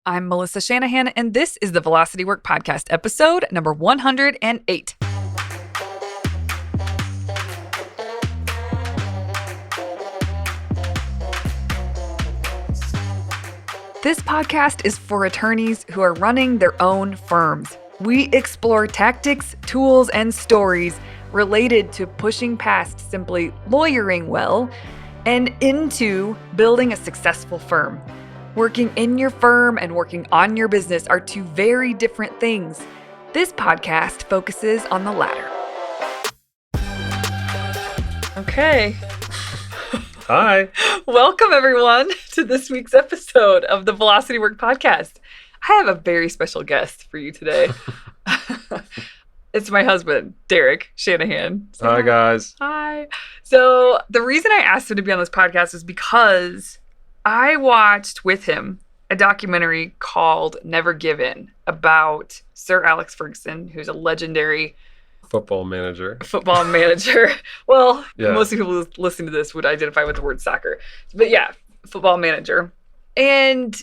I'm Melissa Shanahan, and this is the Velocity Work Podcast, episode number 108. This podcast is for attorneys who are running their own firms. We explore tactics, tools, and stories related to pushing past simply lawyering well and into building a successful firm. Working in your firm and working on your business are two very different things. This podcast focuses on the latter. Okay. Hi. Welcome, everyone, to this week's episode of the Velocity Work Podcast. I have a very special guest for you today. It's my husband, Derek Shanahan. Hi, guys. Hi. So the reason I asked him to be on this podcast is because I watched with him a documentary called Never Give In about Sir Alex Ferguson, who's a legendary football manager. Well, Yeah. Most people listening to this would identify with the word soccer. But yeah, football manager. And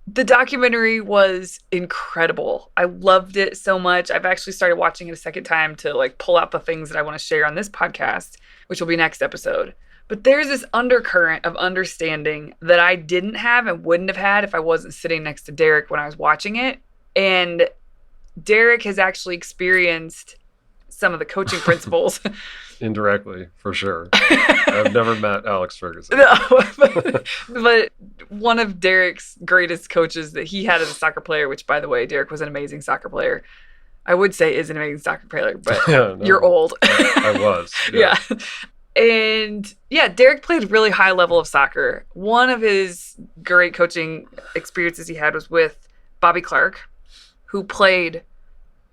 the documentary was incredible. I loved it so much. I've actually started watching it a second time to pull out the things that I want to share on this podcast, which will be next episode. But there's this undercurrent of understanding that I didn't have and wouldn't have had if I wasn't sitting next to Derek when I was watching it. And Derek has actually experienced some of the coaching principles. Indirectly, for sure. I've never met Alex Ferguson. No, but one of Derek's greatest coaches that he had as a soccer player, which, by the way, Derek was an amazing soccer player. I would say is an amazing soccer player, but You're old. I was. Yeah. And yeah, Derek played a really high level of soccer. One of his great coaching experiences he had was with Bobby Clark, who played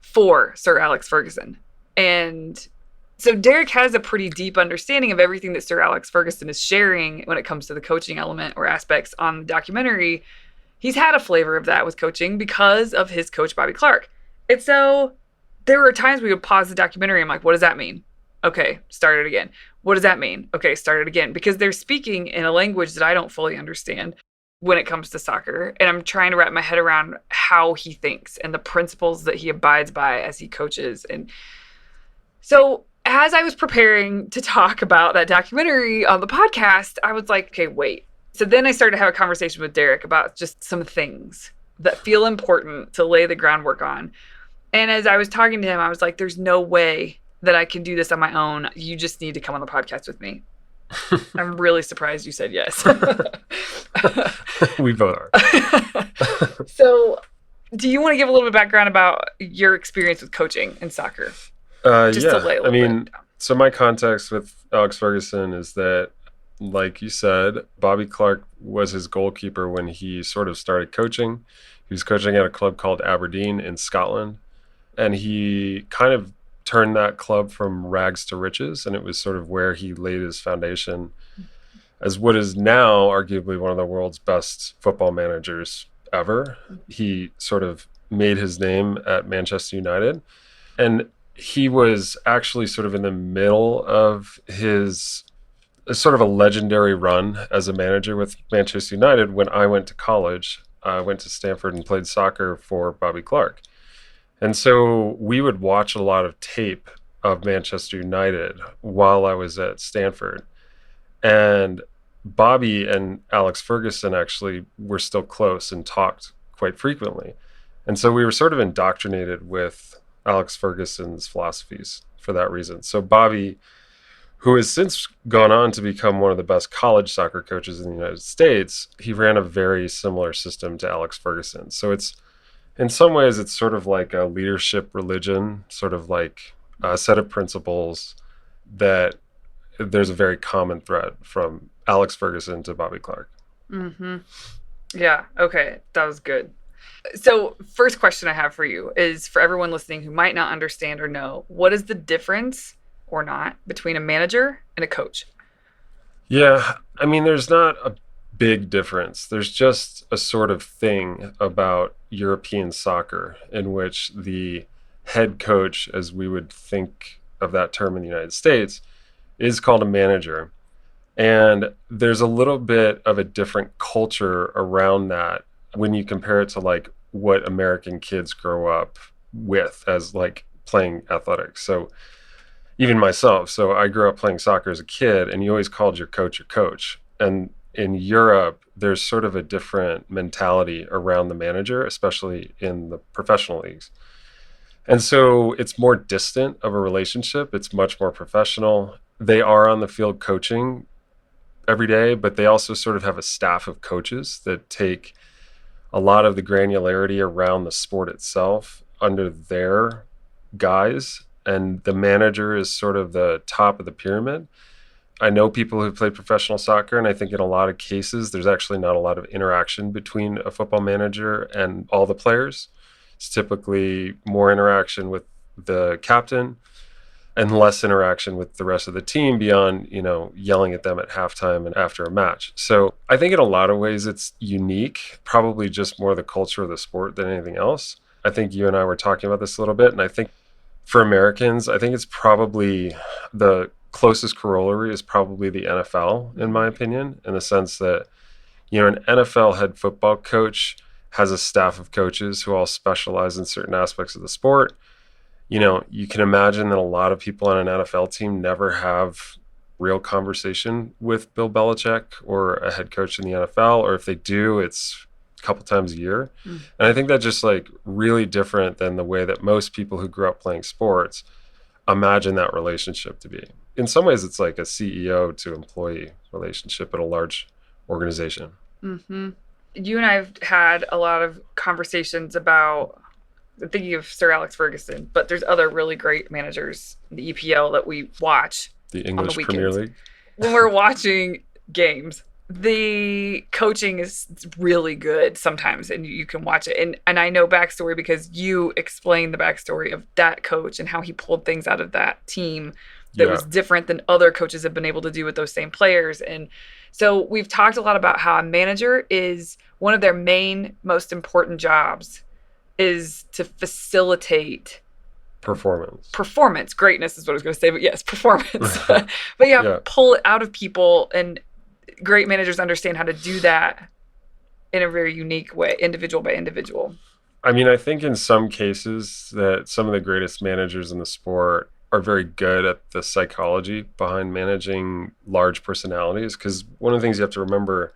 for Sir Alex Ferguson. And so Derek has a pretty deep understanding of everything that Sir Alex Ferguson is sharing when it comes to the coaching element or aspects on the documentary. He's had a flavor of that with coaching because of his coach, Bobby Clark. And so there were times we would pause the documentary. I'm like, what does that mean? Okay, start it again. What does that mean? Okay, start it again. Because they're speaking in a language that I don't fully understand when it comes to soccer. And I'm trying to wrap my head around how he thinks and the principles that he abides by as he coaches. And so as I was preparing to talk about that documentary on the podcast, I was like, okay, wait. So then I started to have a conversation with Derek about just some things that feel important to lay the groundwork on. And as I was talking to him, I was like, there's no way that I can do this on my own. You just need to come on the podcast with me. I'm really surprised you said yes. We both are. So do you want to give a little bit of background about your experience with coaching in soccer? Just to lay a little bit down. So my context with Alex Ferguson is that, like you said, Bobby Clark was his goalkeeper when he sort of started coaching. He was coaching at a club called Aberdeen in Scotland. And he kind of turned that club from rags to riches. And it was sort of where he laid his foundation as what is now arguably one of the world's best football managers ever. He sort of made his name at Manchester United. And he was actually sort of in the middle of his sort of a legendary run as a manager with Manchester United when I went to college. I went to Stanford and played soccer for Bobby Clark. And so we would watch a lot of tape of Manchester United while I was at Stanford. And Bobby and Alex Ferguson actually were still close and talked quite frequently. And so we were sort of indoctrinated with Alex Ferguson's philosophies for that reason. So Bobby, who has since gone on to become one of the best college soccer coaches in the United States, he ran a very similar system to Alex Ferguson. So it's, in some ways, it's sort of like a leadership religion, sort of like a set of principles that there's a very common thread from Alex Ferguson to Bobby Clark. Mm-hmm. Yeah, okay, that was good. So first question I have for you is for everyone listening who might not understand or know, what is the difference or not between a manager and a coach? Yeah, I mean, there's not a big difference. There's just a sort of thing about European soccer in which the head coach, as we would think of that term in the United States, is called a manager. And there's a little bit of a different culture around that when you compare it to like what American kids grow up with as like playing athletics. So even myself, so I grew up playing soccer as a kid, and you always called your coach your coach. And in Europe, there's sort of a different mentality around the manager, especially in the professional leagues. And so it's more distant of a relationship. It's much more professional. They are on the field coaching every day, but they also sort of have a staff of coaches that take a lot of the granularity around the sport itself under their guise. And the manager is sort of the top of the pyramid. I know people who play professional soccer, and I think in a lot of cases, there's actually not a lot of interaction between a football manager and all the players. It's typically more interaction with the captain and less interaction with the rest of the team beyond, yelling at them at halftime and after a match. So I think in a lot of ways it's unique, probably just more the culture of the sport than anything else. I think you and I were talking about this a little bit, and I think for Americans, I think it's probably the closest corollary is probably the NFL, in my opinion, in the sense that, an NFL head football coach has a staff of coaches who all specialize in certain aspects of the sport. You can imagine that a lot of people on an NFL team never have real conversation with Bill Belichick or a head coach in the NFL, or if they do, it's a couple times a year. And I think that's just like really different than the way that most people who grew up playing sports imagine that relationship to be. In some ways, it's like a CEO to employee relationship at a large organization. Mm-hmm. You and I have had a lot of conversations about, I'm thinking of Sir Alex Ferguson, but there's other really great managers in the EPL that we watch. The English Premier League. When we're watching games, the coaching is really good sometimes, and you can watch it. And I know backstory because you explained the backstory of that coach and how he pulled things out of that team that was different than other coaches have been able to do with those same players. And so we've talked a lot about how a manager is one of their main, most important jobs is to facilitate performance. Greatness is what I was going to say, but yes, performance. But pull it out of people, and great managers understand how to do that in a very unique way, individual by individual. I mean, I think in some cases that some of the greatest managers in the sport are very good at the psychology behind managing large personalities, because one of the things you have to remember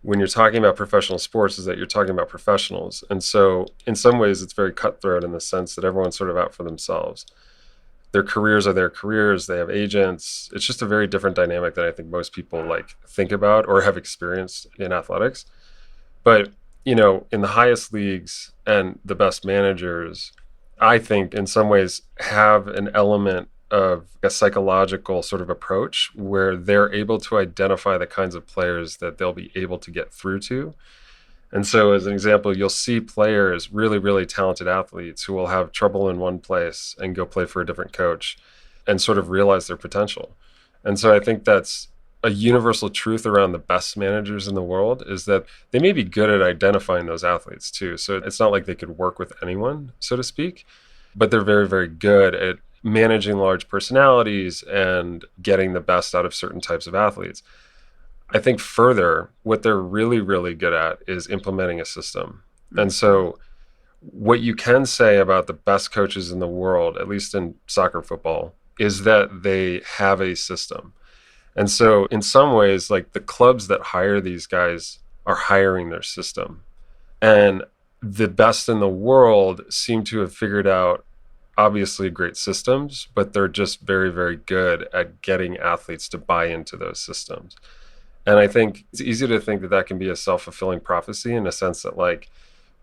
when you're talking about professional sports is that you're talking about professionals. And so in some ways it's very cutthroat in the sense that everyone's sort of out for themselves. Their careers are their careers. They have agents. It's just a very different dynamic than I think most people think about or have experienced in athletics. But, in the highest leagues and the best managers, I think in some ways have an element of a psychological sort of approach where they're able to identify the kinds of players that they'll be able to get through to. And so as an example, you'll see players, really, really talented athletes who will have trouble in one place and go play for a different coach and sort of realize their potential. And so I think that's a universal truth around the best managers in the world, is that they may be good at identifying those athletes too. So it's not like they could work with anyone, so to speak, but they're very, very good at managing large personalities and getting the best out of certain types of athletes. I think further, what they're really, really good at is implementing a system. Mm-hmm. And so what you can say about the best coaches in the world, at least in soccer football, is that they have a system. And so in some ways, the clubs that hire these guys are hiring their system. And the best in the world seem to have figured out obviously great systems, but they're just very, very good at getting athletes to buy into those systems. And I think it's easy to think that that can be a self-fulfilling prophecy in a sense that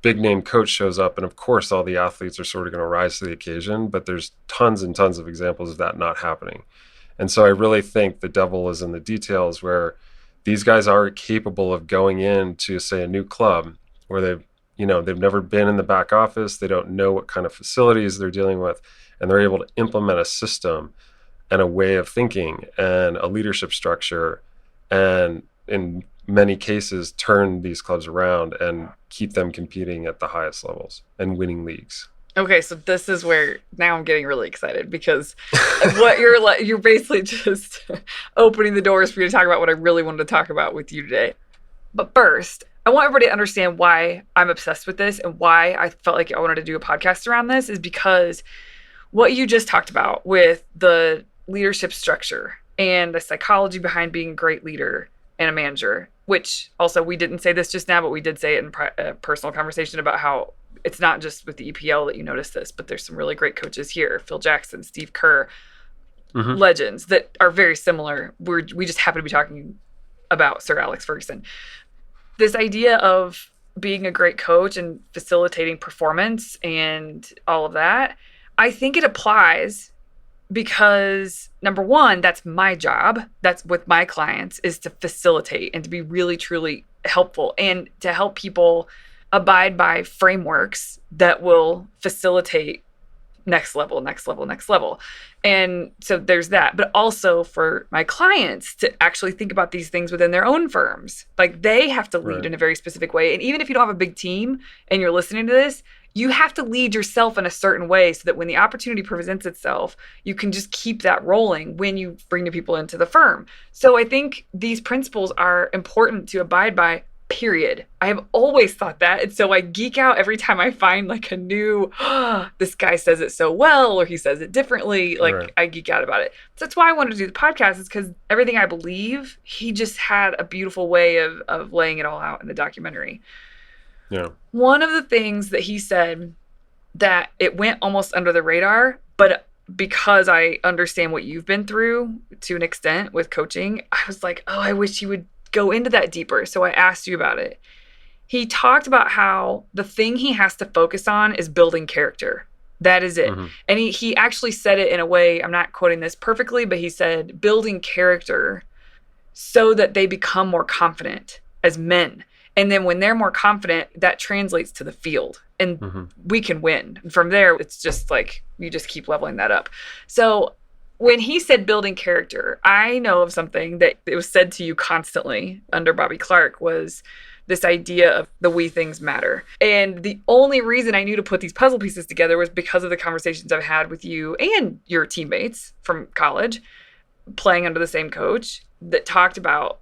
big name coach shows up and of course all the athletes are sort of going to rise to the occasion, but there's tons and tons of examples of that not happening. And so I really think the devil is in the details, where these guys are capable of going into, say, a new club where they've never been in the back office. They don't know what kind of facilities they're dealing with, and they're able to implement a system and a way of thinking and a leadership structure, and in many cases turn these clubs around and keep them competing at the highest levels and winning leagues. Okay, so this is where now I'm getting really excited, because what you're basically just opening the doors for me to talk about what I really wanted to talk about with you today. But first, I want everybody to understand why I'm obsessed with this and why I felt like I wanted to do a podcast around this is because what you just talked about with the leadership structure and the psychology behind being a great leader and a manager, which also we didn't say this just now, but we did say it in a personal conversation about how it's not just with the EPL that you notice this, but there's some really great coaches here, Phil Jackson, Steve Kerr, legends that are very similar. We just happen to be talking about Sir Alex Ferguson. This idea of being a great coach and facilitating performance and all of that, I think it applies because, number one, that's my job. That's with my clients, is to facilitate and to be really, truly helpful and to help people abide by frameworks that will facilitate next level. And so there's that. But also for my clients to actually think about these things within their own firms. Like they have to lead in a very specific way. And even if you don't have a big team and you're listening to this, you have to lead yourself in a certain way so that when the opportunity presents itself, you can just keep that rolling when you bring new people into the firm. So I think these principles are important to abide by, period. I have always thought that. And so I geek out every time I find like a new, this guy says it so well, or he says it differently. Like I geek out about it. So that's why I wanted to do the podcast, is because everything I believe, he just had a beautiful way of laying it all out in the documentary. Yeah. One of the things that he said that it went almost under the radar, but because I understand what you've been through to an extent with coaching, I was like, oh, I wish he would go into that deeper. So I asked you about it. He talked about how the thing he has to focus on is building character. That is it. And he actually said it in a way, I'm not quoting this perfectly, but he said building character so that they become more confident as men. And then when they're more confident, that translates to the field and we can win. And from there, it's just like, you just keep leveling that up. So when he said building character, I know of something that it was said to you constantly under Bobby Clark, was this idea of the we things matter. And the only reason I knew to put these puzzle pieces together was because of the conversations I've had with you and your teammates from college playing under the same coach that talked about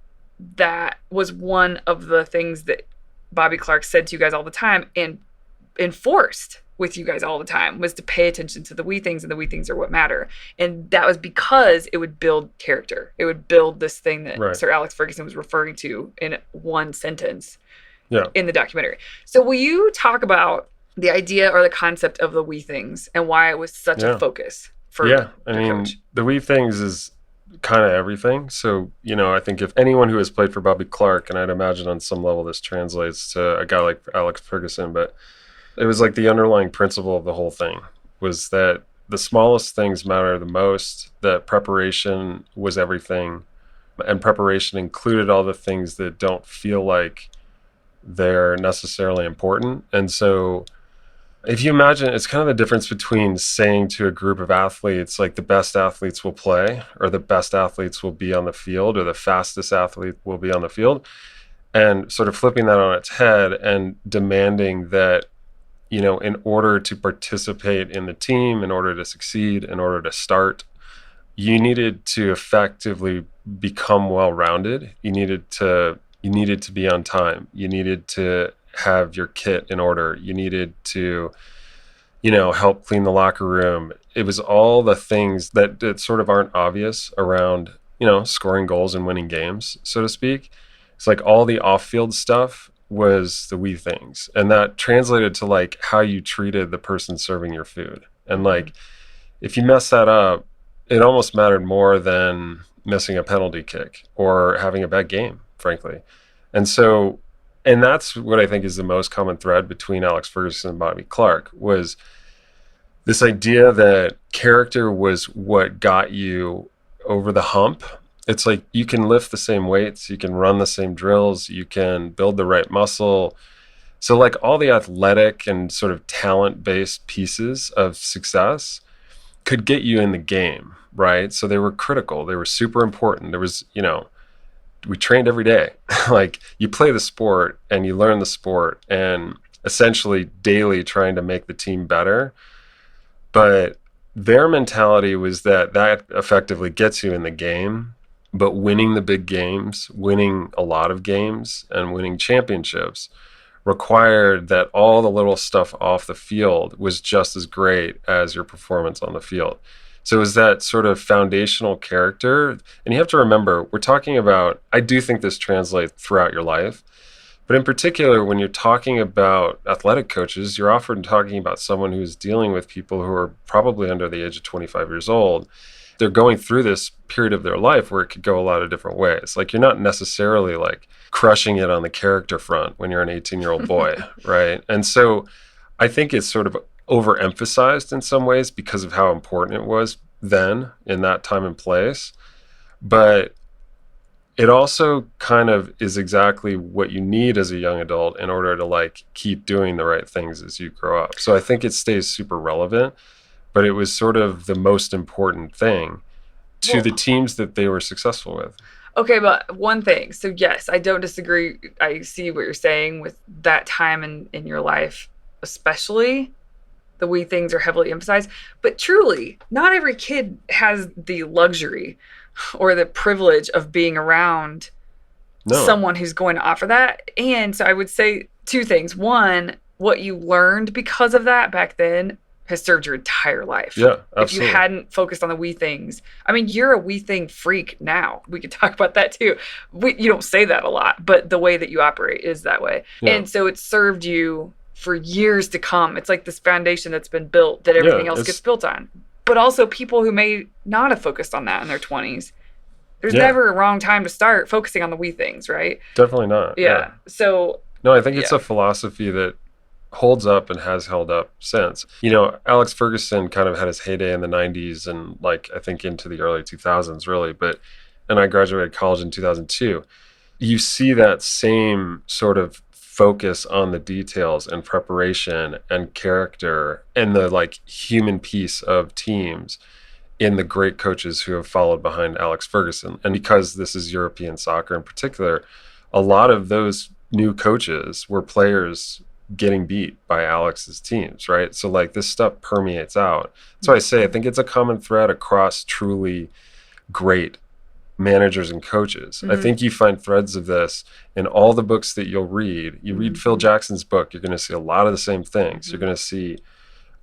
that was one of the things that Bobby Clark said to you guys all the time and enforced with you guys all the time, was to pay attention to the we things, and the we things are what matter. And that was because it would build character. It would build this thing that Sir Alex Ferguson was referring to in one sentence in the documentary. So will you talk about the idea or the concept of the we things and why it was such a focus for I mean, coach? The we things is kind of everything. So, I think if anyone who has played for Bobby Clark, and I'd imagine on some level this translates to a guy like Alex Ferguson, but it was like the underlying principle of the whole thing was that the smallest things matter the most, that preparation was everything, and preparation included all the things that don't feel like they're necessarily important. And so if you imagine, it's kind of the difference between saying to a group of athletes, like the best athletes will play, or the best athletes will be on the field, or the fastest athlete will be on the field, and sort of flipping that on its head and demanding that, in order to participate in the team, in order to succeed, in order to start, you needed to effectively become well-rounded. You needed to be on time. You needed to have your kit in order. You needed to, help clean the locker room. It was all the things that sort of aren't obvious around, scoring goals and winning games, so to speak. It's like all the off-field stuff was the we things. And that translated to like how you treated the person serving your food. And like, if you mess that up, it almost mattered more than missing a penalty kick or having a bad game, frankly. And that's what I think is the most common thread between Alex Ferguson and Bobby Clark, was this idea that character was what got you over the hump. It's like you can lift the same weights, you can run the same drills, you can build the right muscle. So like all the athletic and sort of talent-based pieces of success could get you in the game, right? So they were critical. They were super important. There was, we trained every day. Like you play the sport and you learn the sport and essentially daily trying to make the team better. But their mentality was that effectively gets you in the game. But winning the big games, winning a lot of games, and winning championships required that all the little stuff off the field was just as great as your performance on the field. So it was that sort of foundational character. And you have to remember, we're talking about, I do think this translates throughout your life. But in particular, when you're talking about athletic coaches, you're often talking about someone who's dealing with people who are probably under the age of 25 years old. They're going through this period of their life where it could go a lot of different ways. Like, you're not necessarily like crushing it on the character front when you're an 18-year-old boy, right? And so I think it's sort of overemphasized in some ways because of how important it was then in that time and place. But it also kind of is exactly what you need as a young adult in order to like keep doing the right things as you grow up. So I think it stays super relevant, but it was sort of the most important thing to the teams that they were successful with. Okay, but one thing. So yes, I don't disagree. I see what you're saying with that time in your life, especially the wee things are heavily emphasized. But truly, not every kid has the luxury or the privilege of being around someone who's going to offer that. And so I would say two things. One, what you learned because of that back then has served your entire life. Yeah, absolutely. If you hadn't focused on the wee things. I mean, you're a wee thing freak now. We could talk about that too. You don't say that a lot, but the way that you operate is that way. Yeah. And so it's served you for years to come. It's like this foundation that's been built that everything else gets built on. But also people who may not have focused on that in their 20s. There's never a wrong time to start focusing on the wee things, right? Definitely not. Yeah. So. No, I think it's a philosophy that holds up and has held up since. You know, Alex Ferguson kind of had his heyday in the 90s and like I think into the early 2000s really, and I graduated college in 2002. You see that same sort of focus on the details and preparation and character and the like human piece of teams in the great coaches who have followed behind Alex Ferguson. And because this is European soccer in particular, a lot of those new coaches were players getting beat by Alex's teams, right? So like this stuff permeates out. That's why I say I think it's a common thread across truly great managers and coaches. Mm-hmm. I think you find threads of this in all the books that you'll read. You read Phil Jackson's book, you're going to see a lot of the same things. You're going to see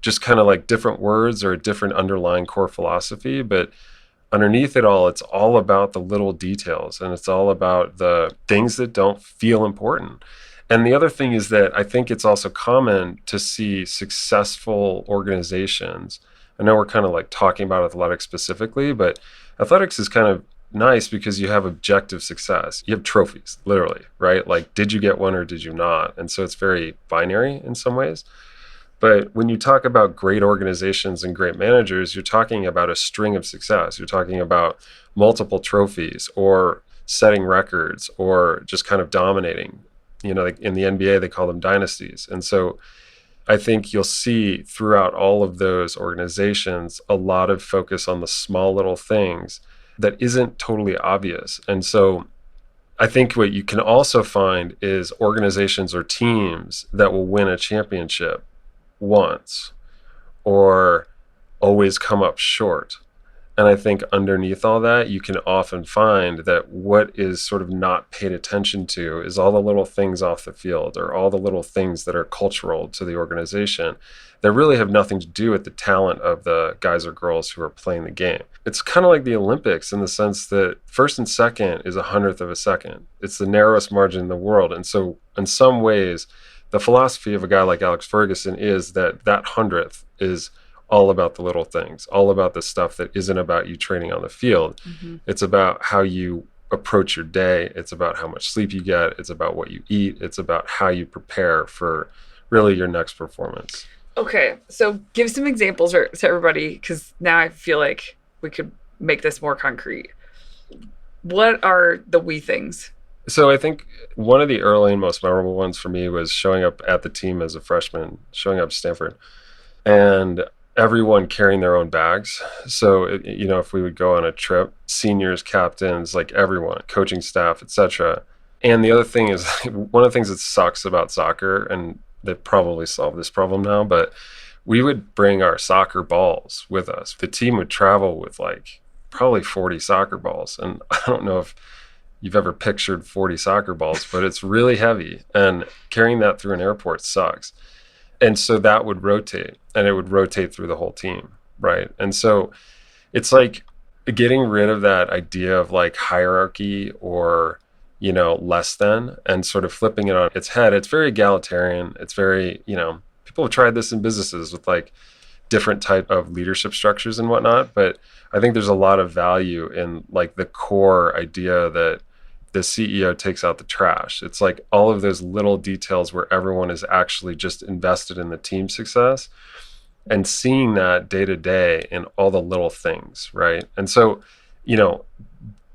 just kind of like different words or a different underlying core philosophy, but underneath it all, it's all about the little details and it's all about the things that don't feel important. And the other thing is that I think it's also common to see successful organizations. I know we're kind of like talking about athletics specifically, but athletics is kind of nice because you have objective success. You have trophies, literally, right? Like, did you get one or did you not? And so it's very binary in some ways. But when you talk about great organizations and great managers, you're talking about a string of success. You're talking about multiple trophies or setting records or just kind of dominating. You know, like in the NBA, they call them dynasties. And so I think you'll see throughout all of those organizations a lot of focus on the small little things that isn't totally obvious. And so I think what you can also find is organizations or teams that will win a championship once or always come up short. And I think underneath all that, you can often find that what is sort of not paid attention to is all the little things off the field or all the little things that are cultural to the organization that really have nothing to do with the talent of the guys or girls who are playing the game. It's kind of like the Olympics in the sense that first and second is 100th of a second. It's the narrowest margin in the world. And so in some ways, the philosophy of a guy like Alex Ferguson is that 100th is all about the little things, all about the stuff that isn't about you training on the field. Mm-hmm. It's about how you approach your day. It's about how much sleep you get. It's about what you eat. It's about how you prepare for really your next performance. Okay, so give some examples to everybody, because now I feel like we could make this more concrete. What are the wee things? So I think one of the early and most memorable ones for me was showing up at the team as a freshman, showing up at Stanford, and everyone carrying their own bags. So, if we would go on a trip, seniors, captains, like everyone, coaching staff, etc. And the other thing is, one of the things that sucks about soccer, and they've probably solved this problem now, but we would bring our soccer balls with us. The team would travel with like probably 40 soccer balls. And I don't know if you've ever pictured 40 soccer balls, but it's really heavy. And carrying that through an airport sucks. And so that would rotate, and it would rotate through the whole team, right? And so it's like getting rid of that idea of like hierarchy or, less than, and sort of flipping it on its head. It's very egalitarian. It's very, people have tried this in businesses with like different type of leadership structures and whatnot. But I think there's a lot of value in like the core idea that the CEO takes out the trash. It's like all of those little details where everyone is actually just invested in the team success and seeing that day to day in all the little things, right? And so,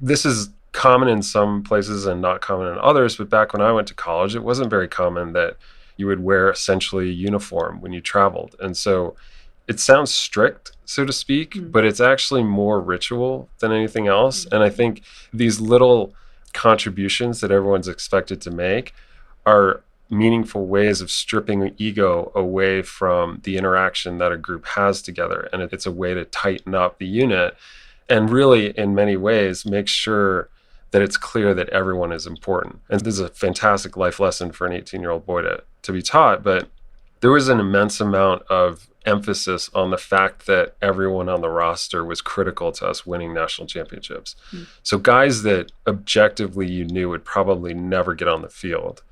this is common in some places and not common in others. But back when I went to college, it wasn't very common that you would wear essentially a uniform when you traveled. And so it sounds strict, so to speak, but it's actually more ritual than anything else. And I think these little contributions that everyone's expected to make are meaningful ways of stripping the ego away from the interaction that a group has together. And it's a way to tighten up the unit and really, in many ways, make sure that it's clear that everyone is important. And this is a fantastic life lesson for an 18-year-old boy to be taught. But there was an immense amount of emphasis on the fact that everyone on the roster was critical to us winning national championships. So guys that objectively you knew would probably never get on the field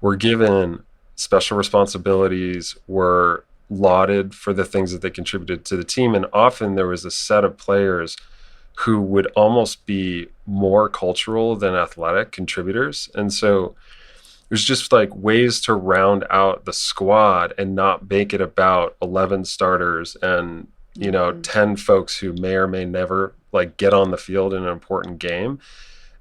were given special responsibilities, were lauded for the things that they contributed to the team. And often there was a set of players who would almost be more cultural than athletic contributors. And so there's just like ways to round out the squad and not make it about 11 starters and, 10 folks who may or may never like get on the field in an important game,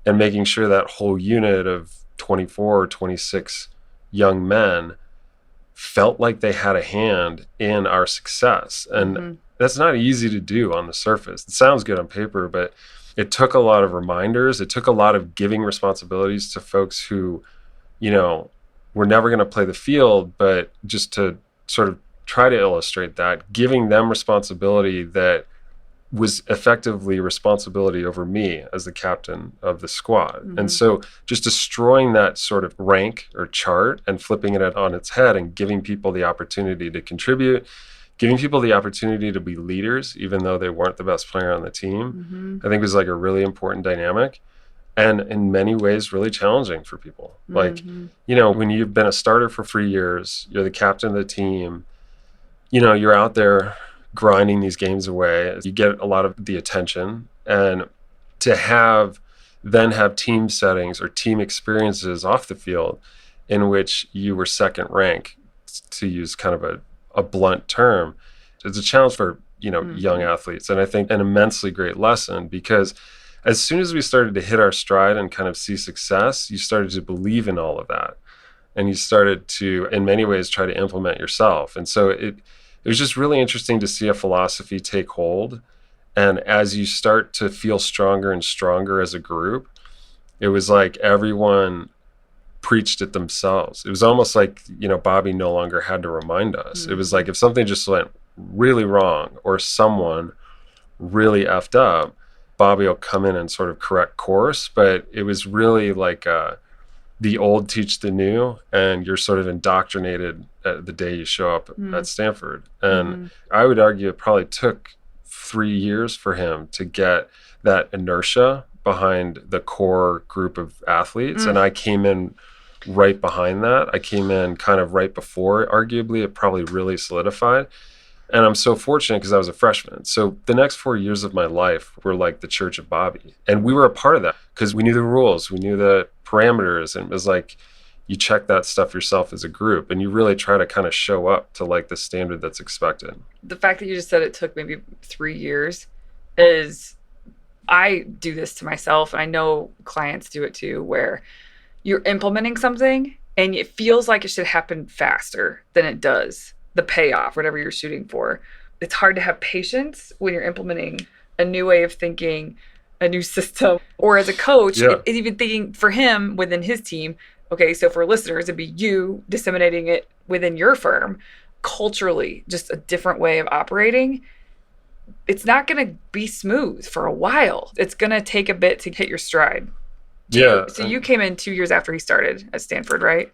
and making sure that whole unit of 24 or 26 young men felt like they had a hand in our success. And that's not easy to do on the surface. It sounds good on paper, but it took a lot of reminders. It took a lot of giving responsibilities to folks who, we're never going to play the field, but just to sort of try to illustrate that, giving them responsibility that was effectively responsibility over me as the captain of the squad. And so just destroying that sort of rank or chart and flipping it on its head and giving people the opportunity to contribute, giving people the opportunity to be leaders, even though they weren't the best player on the team, I think was like a really important dynamic. And in many ways, really challenging for people. Like, when you've been a starter for 3 years, you're the captain of the team, you're out there grinding these games away. You get a lot of the attention. And to have team settings or team experiences off the field in which you were second rank, to use kind of a blunt term, it's a challenge for, young athletes. And I think an immensely great lesson, because as soon as we started to hit our stride and kind of see success, you started to believe in all of that. And you started to, in many ways, try to implement yourself. And so it was just really interesting to see a philosophy take hold. And as you start to feel stronger and stronger as a group, it was like everyone preached it themselves. It was almost like, Bobby no longer had to remind us. It was like if something just went really wrong or someone really effed up, Bobby will come in and sort of correct course. But it was really like the old teach the new, and you're sort of indoctrinated the day you show up at Stanford. And I would argue it probably took 3 years for him to get that inertia behind the core group of athletes. And I came in right behind that. I came in kind of right before, arguably, it probably really solidified. And I'm so fortunate because I was a freshman. So the next 4 years of my life were like the Church of Bobby. And we were a part of that because we knew the rules, we knew the parameters. And it was like, you check that stuff yourself as a group and you really try to kind of show up to like the standard that's expected. The fact that you just said it took maybe 3 years is, I do this to myself. And I know clients do it too, where you're implementing something and it feels like it should happen faster than it does. The payoff, whatever you're shooting for. It's hard to have patience when you're implementing a new way of thinking, a new system, or as a coach, even thinking for him within his team. Okay, so for listeners, it'd be you disseminating it within your firm, culturally, just a different way of operating. it's not going to be smooth for a while. It's going to take a bit to hit your stride. So you came in 2 years after he started at Stanford, right?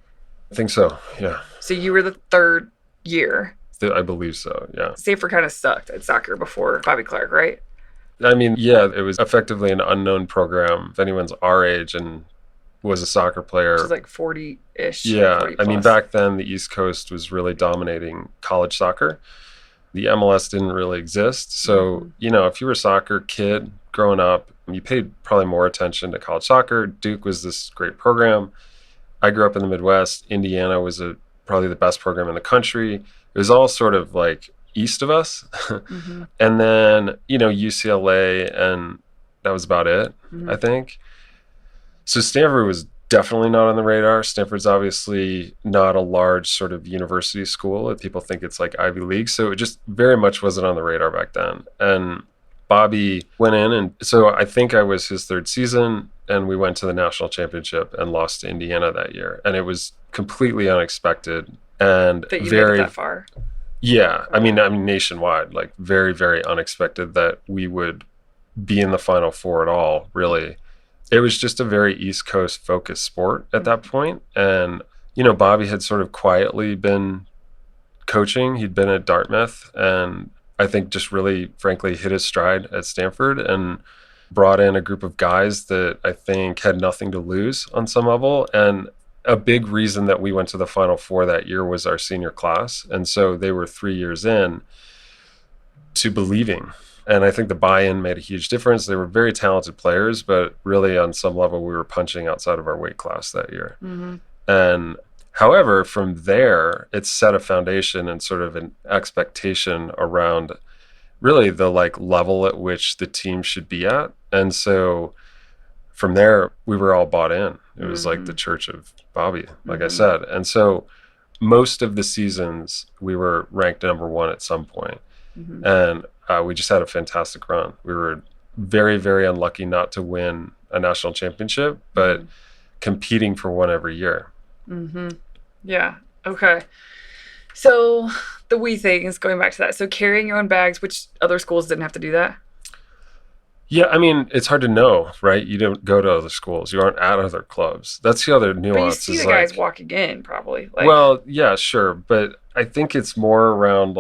I think so, yeah. So you were the third year. I believe so, yeah. Stanford kind of sucked at soccer before Bobby Clark, right? I mean, yeah, it was effectively an unknown program. If anyone's our age and was a soccer player. Which is like 40-ish. Yeah, 40 I mean, back then the East Coast was really dominating college soccer. The MLS didn't really exist. So, if you were a soccer kid growing up, you paid probably more attention to college soccer. Duke was this great program. I grew up in the Midwest. Indiana was probably the best program in the country. It was all sort of like east of us. And then, UCLA, and that was about it, I think. So Stanford was definitely not on the radar. Stanford's obviously not a large sort of university school. People think it's like Ivy League. So it just very much wasn't on the radar back then. And Bobby went in, and so I think I was his third season, and we went to the national championship and lost to Indiana that year. And it was completely unexpected and that you made it that far. Yeah, I mean nationwide, like very, very unexpected that we would be in the Final Four at all, really. It was just a very East Coast focused sport at that point. And, Bobby had sort of quietly been coaching. He'd been at Dartmouth, and I think just really, frankly, hit his stride at Stanford and brought in a group of guys that I think had nothing to lose on some level. And a big reason that we went to the Final Four that year was our senior class. And so they were 3 years in to believing. And I think the buy-in made a huge difference. They were very talented players, but really on some level we were punching outside of our weight class that year. And however, from there, it set a foundation and sort of an expectation around really the level at which the team should be at. And so from there, we were all bought in. It was like the church of Bobby, like I said. And so most of the seasons, we were ranked number one at some point. And we just had a fantastic run. We were very, very unlucky not to win a national championship, but competing for one every year. Yeah. Okay. So the we thing is going back to that. So carrying your own bags, which other schools didn't have to do that? Yeah, I mean, it's hard to know, right? You don't go to other schools. You aren't at other clubs. That's the other nuance. But you see the guys walking in, probably. Well, yeah, sure. But I think it's more around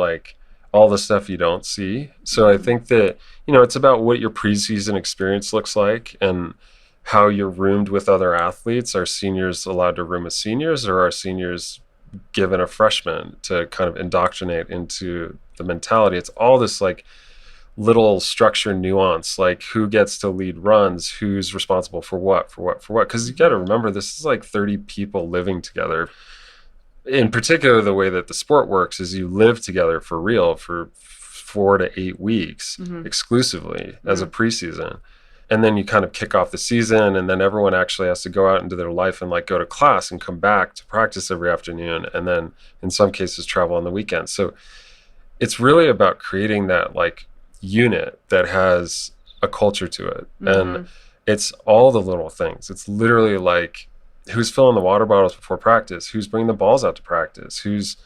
all the stuff you don't see. So I think that, it's about what your preseason experience looks like and how you're roomed with other athletes. Are seniors allowed to room with seniors, or are seniors given a freshman to kind of indoctrinate into the mentality? It's all this little structure nuance, like who gets to lead runs, who's responsible for what. Because you got to remember, this is 30 people living together. In particular, the way that the sport works is you live together for real for 4 to 8 weeks exclusively as a preseason. And then you kind of kick off the season, and then everyone actually has to go out into their life and go to class and come back to practice every afternoon. And then in some cases travel on the weekends. So it's really about creating that unit that has a culture to it. And it's all the little things. It's literally who's filling the water bottles before practice, who's bringing the balls out to practice, who's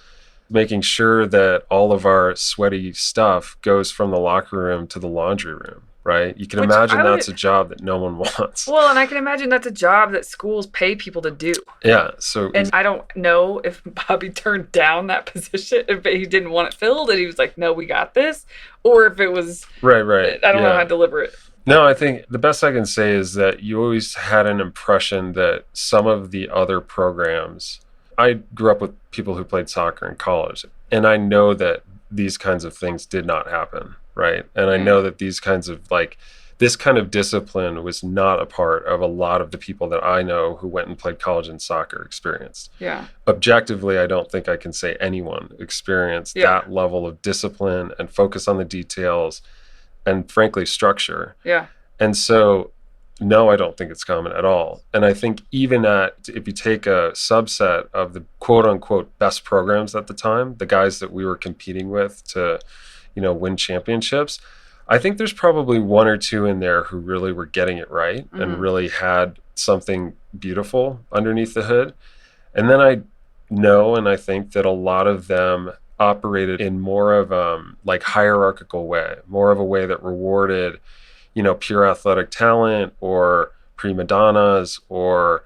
making sure that all of our sweaty stuff goes from the locker room to the laundry room, right? You can imagine that's a job that no one wants. Well, and I can imagine that's a job that schools pay people to do. Yeah. And I don't know if Bobby turned down that position, if he didn't want it filled and he was like, no, we got this, or if it was right. I don't know how to deliver it. No, I think the best I can say is that you always had an impression that some of the other programs, I grew up with people who played soccer in college, and I know that these kinds of things did not happen, right? And I know that these kinds of this kind of discipline was not a part of a lot of the people that I know who went and played college and soccer experienced. Yeah. Objectively, I don't think I can say anyone experienced that level of discipline and focus on the details and frankly structure. Yeah. And so no, I don't think it's common at all. And I think even if you take a subset of the quote unquote best programs at the time, the guys that we were competing with to, win championships, I think there's probably one or two in there who really were getting it right and really had something beautiful underneath the hood. And then I know, and I think that a lot of them operated in more of like hierarchical way, more of a way that rewarded, pure athletic talent or prima donnas, or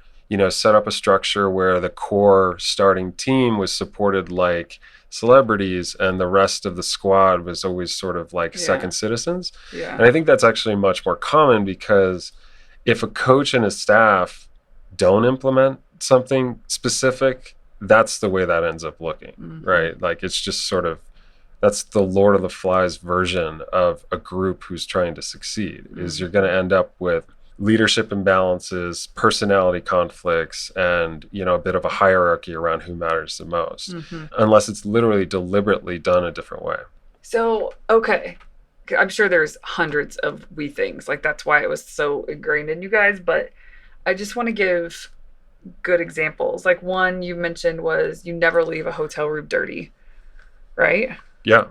set up a structure where the core starting team was supported like celebrities and the rest of the squad was always sort of like second citizens. And I think that's actually much more common, because if a coach and his staff don't implement something specific, that's the way that ends up looking, right? Like, it's just sort of, that's the Lord of the Flies version of a group who's trying to succeed, is you're going to end up with leadership imbalances, personality conflicts, and, a bit of a hierarchy around who matters the most, unless it's literally deliberately done a different way. So, okay. I'm sure there's hundreds of we things. Like, that's why it was so ingrained in you guys. But I just want to give good examples. Like, one you mentioned was you never leave a hotel room dirty, right? Yeah.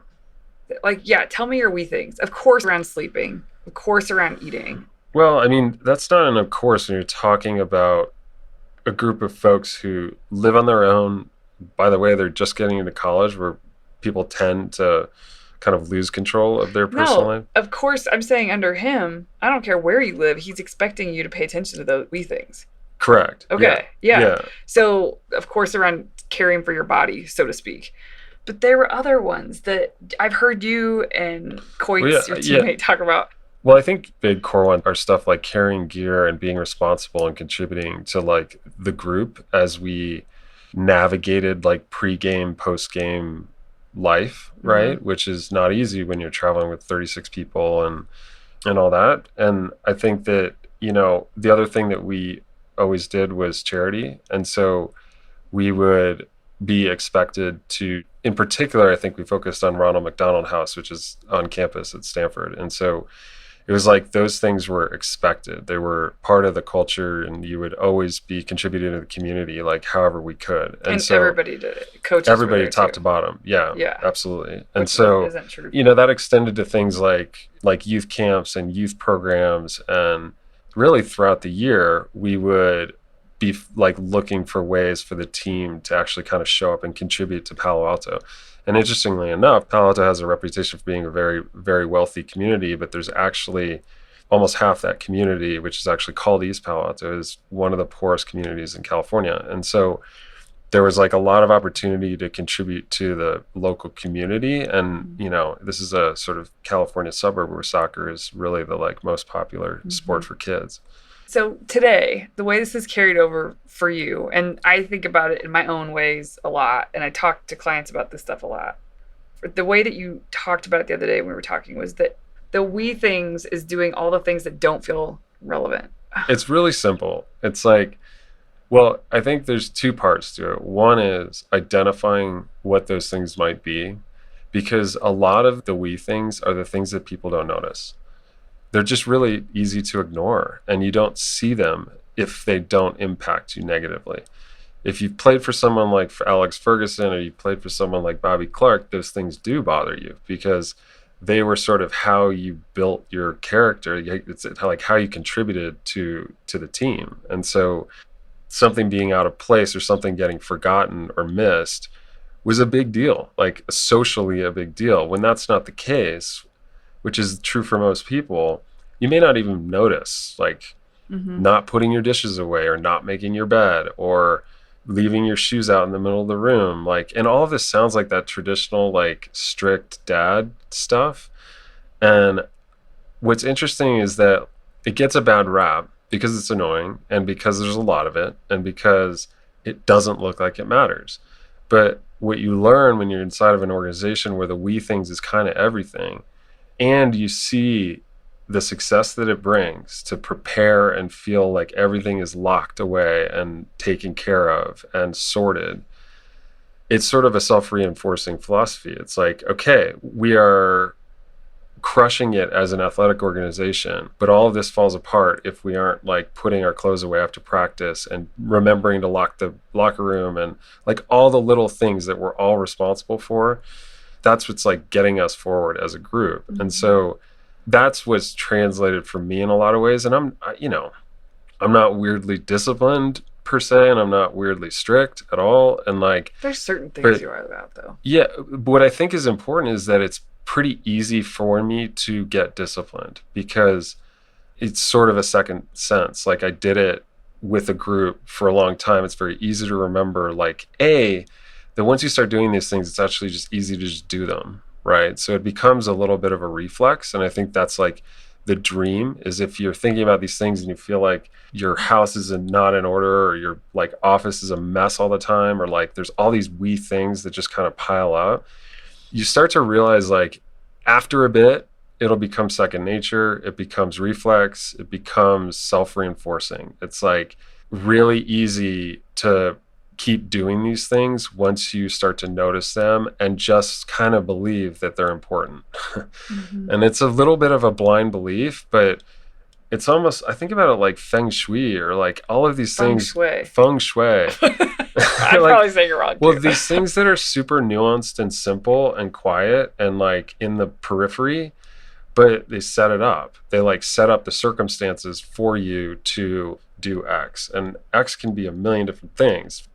Like, yeah, tell me your we things. Of course, around sleeping. Of course, around eating. Well, I mean, that's not an of course when you're talking about a group of folks who live on their own. By the way, they're just getting into college, where people tend to kind of lose control of their personal life. Of course, I'm saying under him, I don't care where you live, he's expecting you to pay attention to those wee things. Correct. Okay. Yeah. So, of course, around caring for your body, so to speak. But there were other ones that I've heard you and Coit's, your teammate, talk about. Well, I think big core ones are stuff like carrying gear and being responsible and contributing to like the group as we navigated like pre-game, post-game life, right? Which is not easy when you're traveling with 36 people and all that. And I think that, the other thing that we always did was charity. And so we would be expected to, in particular, I think we focused on Ronald McDonald House, which is on campus at Stanford. And so it was like those things were expected. They were part of the culture, and you would always be contributing to the community, like however we could. And so everybody did it. Coaches everybody top to bottom. Yeah, absolutely. And which so, isn't true. that extended to things like youth camps and youth programs. And really throughout the year, we would be like looking for ways for the team to actually kind of show up and contribute to Palo Alto. And interestingly enough, Palo Alto has a reputation for being a very, very wealthy community, but there's actually almost half that community, which is actually called East Palo Alto, is one of the poorest communities in California. And so there was like a lot of opportunity to contribute to the local community. And, this is a sort of California suburb where soccer is really the like most popular sport for kids. So today, the way this is carried over for you, and I think about it in my own ways a lot, and I talk to clients about this stuff a lot. The way that you talked about it the other day when we were talking was that the we things is doing all the things that don't feel relevant. It's really simple. It's like, well, I think there's two parts to it. One is identifying what those things might be, because a lot of the we things are the things that people don't notice. They're just really easy to ignore, and you don't see them if they don't impact you negatively. If you've played for someone like Alex Ferguson, or you played for someone like Bobby Clark, those things do bother you because they were sort of how you built your character. It's like how you contributed to the team. And so something being out of place or something getting forgotten or missed was a big deal, like socially a big deal. When that's not the case, which is true for most people, you may not even notice, like not putting your dishes away, or not making your bed, or leaving your shoes out in the middle of the room. Like, and all of this sounds like that traditional, like strict dad stuff. And what's interesting is that it gets a bad rap because it's annoying, and because there's a lot of it, and because it doesn't look like it matters. But what you learn when you're inside of an organization where the we things is kind of everything, and you see the success that it brings to prepare and feel like everything is locked away and taken care of and sorted, it's sort of a self-reinforcing philosophy. It's like, okay, we are crushing it as an athletic organization, but all of this falls apart if we aren't like putting our clothes away after practice and remembering to lock the locker room, and like all the little things that we're all responsible for. That's what's like getting us forward as a group. And so that's what's translated for me in a lot of ways. And I'm not weirdly disciplined, per se, and I'm not weirdly strict at all. And like, There's certain things but you are about, though. yeah, what I think is important is that it's pretty easy for me to get disciplined because it's sort of a second sense. Like I did it with a group for a long time. It's very easy to remember, like, that once you start doing these things, it's actually just easy to just do them, right? So it becomes a little bit of a reflex. And I think that's like the dream, is if you're thinking about these things and you feel like your house is not in order, or your like office is a mess all the time, or like there's all these wee things that just kind of pile up, you start to realize like after a bit, it'll become second nature. It becomes reflex. It becomes self-reinforcing. It's like really easy to keep doing these things once you start to notice them and just kind of believe that they're important. Mm-hmm. And it's a little bit of a blind belief, but it's almost, I think about it like feng shui, or like all of these Feng things. shui. Feng shui. I'm Like, probably saying it wrong. well, Too. these things that are super nuanced and simple and quiet and like in the periphery, but they set it up. They like set up the circumstances for you to do X. And X can be a million different things.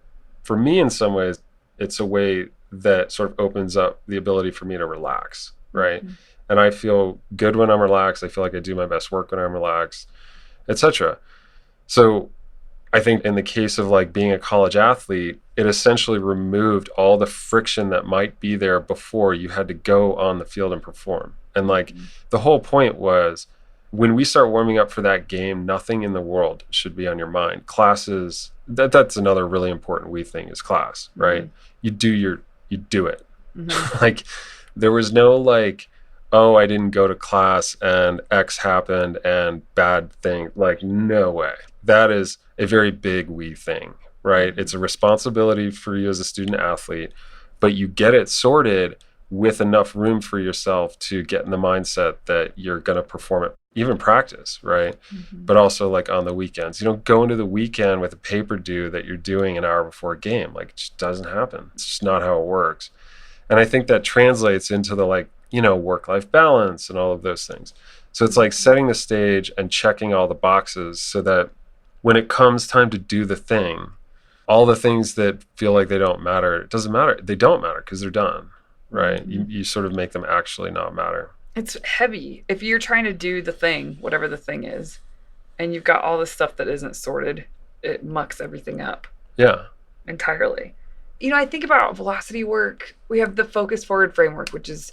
For me, in some ways, it's a way that sort of opens up the ability for me to relax, right? Mm-hmm. And I feel good when I'm relaxed. I feel like I do my best work when I'm relaxed, etc. So I think in the case of like being a college athlete, it essentially removed all the friction that might be there before you had to go on the field and perform. And like the whole point was, when we start warming up for that game, nothing in the world should be on your mind. Classes, that's another really important we thing is class, right? Mm-hmm. You do it. Mm-hmm. Like there was no like, oh, I didn't go to class and X happened and bad thing. Like, no way. That is a very big we thing, right? It's a responsibility for you as a student athlete, but you get it sorted with enough room for yourself to get in the mindset that you're going to perform it, even practice, right? Mm-hmm. But also like on the weekends. You don't go into the weekend with a paper due that you're doing an hour before a game. Like, it just doesn't happen. It's just not how it works. And I think that translates into the like, work-life balance and all of those things. So it's like setting the stage and checking all the boxes so that when it comes time to do the thing, all the things that feel like they don't matter, it doesn't matter. They don't matter because they're done, right? Mm-hmm. You sort of make them actually not matter. It's heavy. If you're trying to do the thing, whatever the thing is, and you've got all this stuff that isn't sorted, it mucks everything up. Yeah. Entirely. I think about velocity work. We have the focus forward framework, which is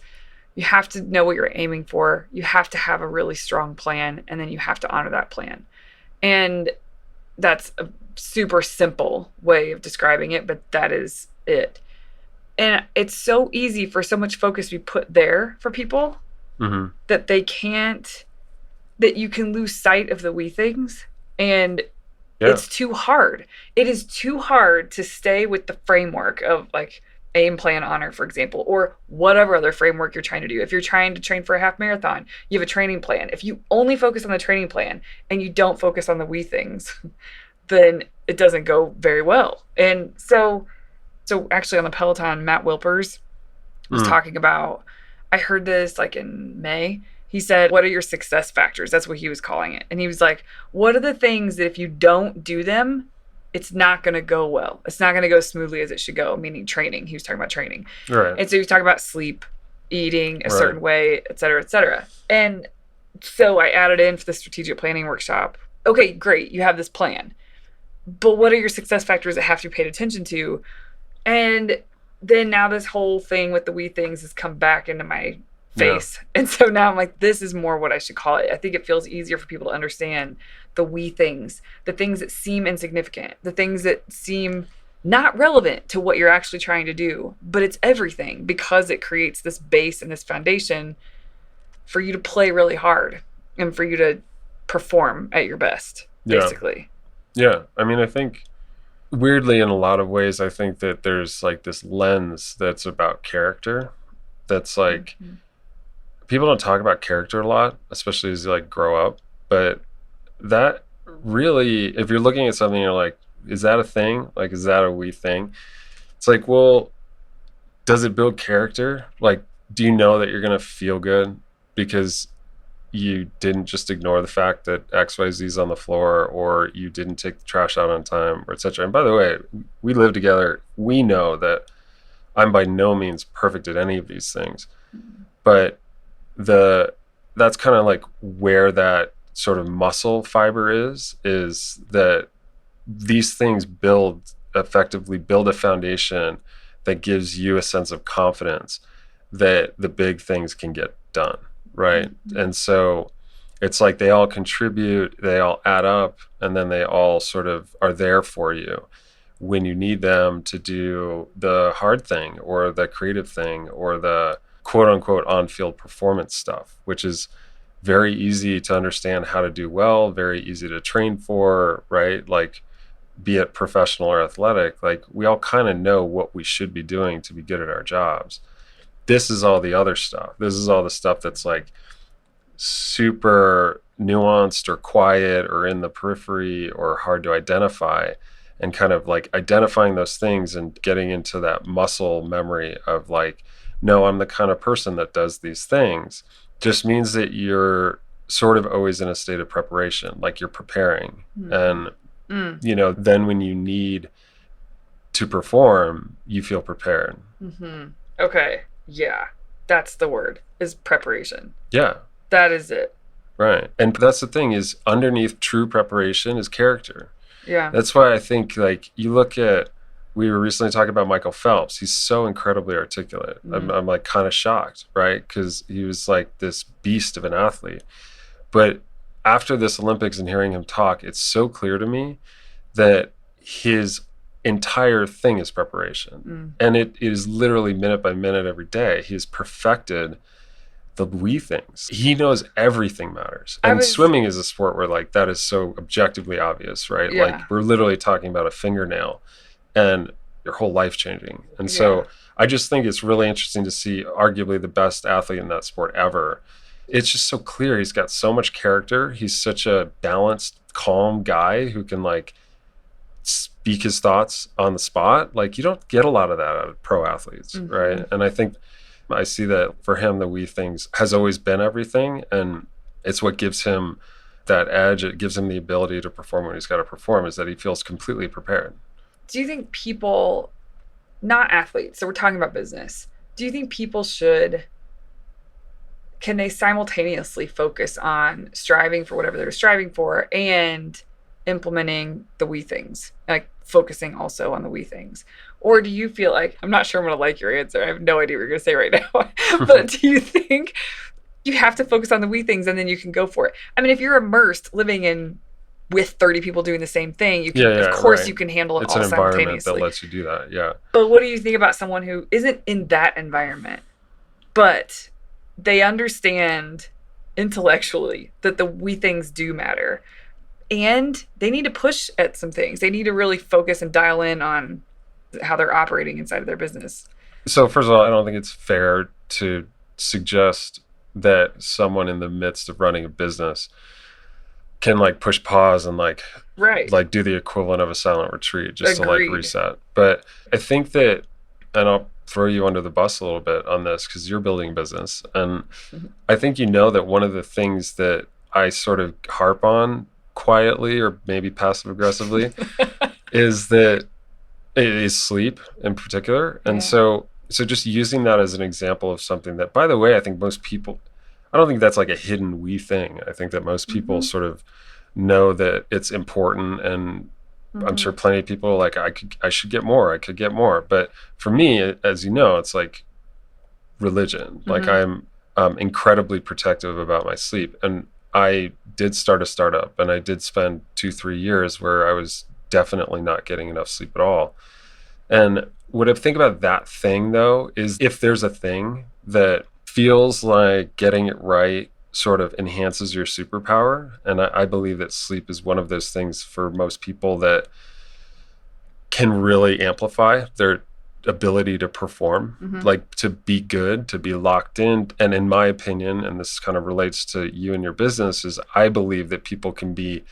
you have to know what you're aiming for. You have to have a really strong plan, and then you have to honor that plan. And that's a super simple way of describing it, but that is it. And it's so easy for so much focus to be put there for people that that you can lose sight of the wee things. And it's too hard. It is too hard to stay with the framework of like aim, plan, honor, for example, or whatever other framework you're trying to do. If you're trying to train for a half marathon, you have a training plan. If you only focus on the training plan and you don't focus on the wee things, then it doesn't go very well. And so actually on the Peloton, Matt Wilpers was talking about, I heard this like in May. He said, what are your success factors? That's what he was calling it. And he was like, what are the things that if you don't do them, it's not going to go well. It's not going to go smoothly as it should go, meaning training. He was talking about training. Right. And so he was talking about sleep, eating a certain way, et cetera, et cetera. And so I added in for the strategic planning workshop. Okay, great. You have this plan. But what are your success factors that have to be paid attention to? And then now this whole thing with the wee things has come back into my face. Yeah. And so now I'm like, this is more what I should call it. I think it feels easier for people to understand the wee things, the things that seem insignificant, the things that seem not relevant to what you're actually trying to do, but it's everything because it creates this base and this foundation for you to play really hard and for you to perform at your best, basically. Yeah. I mean, I think weirdly, in a lot of ways, I think that there's like this lens that's about character that's like, people don't talk about character a lot, especially as you like grow up, but that really, if you're looking at something, you're like, is that a thing? Like, is that a wee thing? It's like, well, does it build character? Like, do you know that you're going to feel good? Because you didn't just ignore the fact that XYZ is on the floor, or you didn't take the trash out on time, or etc. And by the way, we live together. We know that I'm by no means perfect at any of these things, but that's kind of like where that sort of muscle fiber is that these things effectively build a foundation that gives you a sense of confidence that the big things can get done, right? And so it's like they all contribute, they all add up, and then they all sort of are there for you when you need them to do the hard thing or the creative thing or the quote unquote on-field performance stuff, which is very easy to understand how to do well, very easy to train for, right? Like, be it professional or athletic, like we all kind of know what we should be doing to be good at our jobs. This is all the other stuff. This is all the stuff that's like super nuanced or quiet or in the periphery or hard to identify, and kind of like identifying those things and getting into that muscle memory of like, no, I'm the kind of person that does these things, just means that you're sort of always in a state of preparation, like you're preparing. And then when you need to perform, you feel prepared. Okay. Yeah. That's the word, is preparation. Yeah. That is it. Right. And that's the thing, is underneath true preparation is character. Yeah. That's why I think, like, you look at, we were recently talking about Michael Phelps. He's so incredibly articulate. I'm like kind of shocked, right? Because he was like this beast of an athlete. But after this Olympics and hearing him talk, it's so clear to me that his entire thing is preparation. And it is literally minute by minute every day. He has perfected the wee things. He knows everything matters. And swimming is a sport where like that is so objectively obvious, right? Yeah. Like we're literally talking about a fingernail and your whole life changing. And so I just think it's really interesting to see arguably the best athlete in that sport ever. It's just so clear. He's got so much character. He's such a balanced, calm guy who can like speak his thoughts on the spot. Like you don't get a lot of that out of pro athletes, right? And I think I see that for him, the wee things has always been everything. And it's what gives him that edge. It gives him the ability to perform when he's got to perform, is that he feels completely prepared. Do you think people, not athletes, so we're talking about business, do you think people can they simultaneously focus on striving for whatever they're striving for and implementing the wee things, like focusing also on the wee things? Or do you feel like, I'm not sure I'm going to like your answer, I have no idea what you're going to say right now, but do you think you have to focus on the wee things and then you can go for it? I mean, if you're immersed living with 30 people doing the same thing, you can, of course, you can handle it all simultaneously. It's an environment that lets you do that, yeah. But what do you think about someone who isn't in that environment, but they understand intellectually that the wee things do matter, and they need to push at some things? They need to really focus and dial in on how they're operating inside of their business. So first of all, I don't think it's fair to suggest that someone in the midst of running a business can like push pause and like do the equivalent of a silent retreat just to like reset. But I think that, and I'll throw you under the bus a little bit on this because you're building a business, and I think you know that one of the things that I sort of harp on quietly or maybe passive aggressively is that it is sleep in particular. And so just using that as an example of something that, by the way, I think most people, I don't think that's like a hidden wee thing. I think that most people sort of know that it's important, and I'm sure plenty of people are like, I should get more, I could get more. But for me, as you know, it's like religion. Like I'm incredibly protective about my sleep. And I did start a startup, and I did spend 2-3 years where I was definitely not getting enough sleep at all. And what I think about that thing, though, is if there's a thing that feels like getting it right sort of enhances your superpower, and I believe that sleep is one of those things for most people that can really amplify their ability to perform, like to be good, to be locked in. And in my opinion, and this kind of relates to you and your business, is I believe that people can be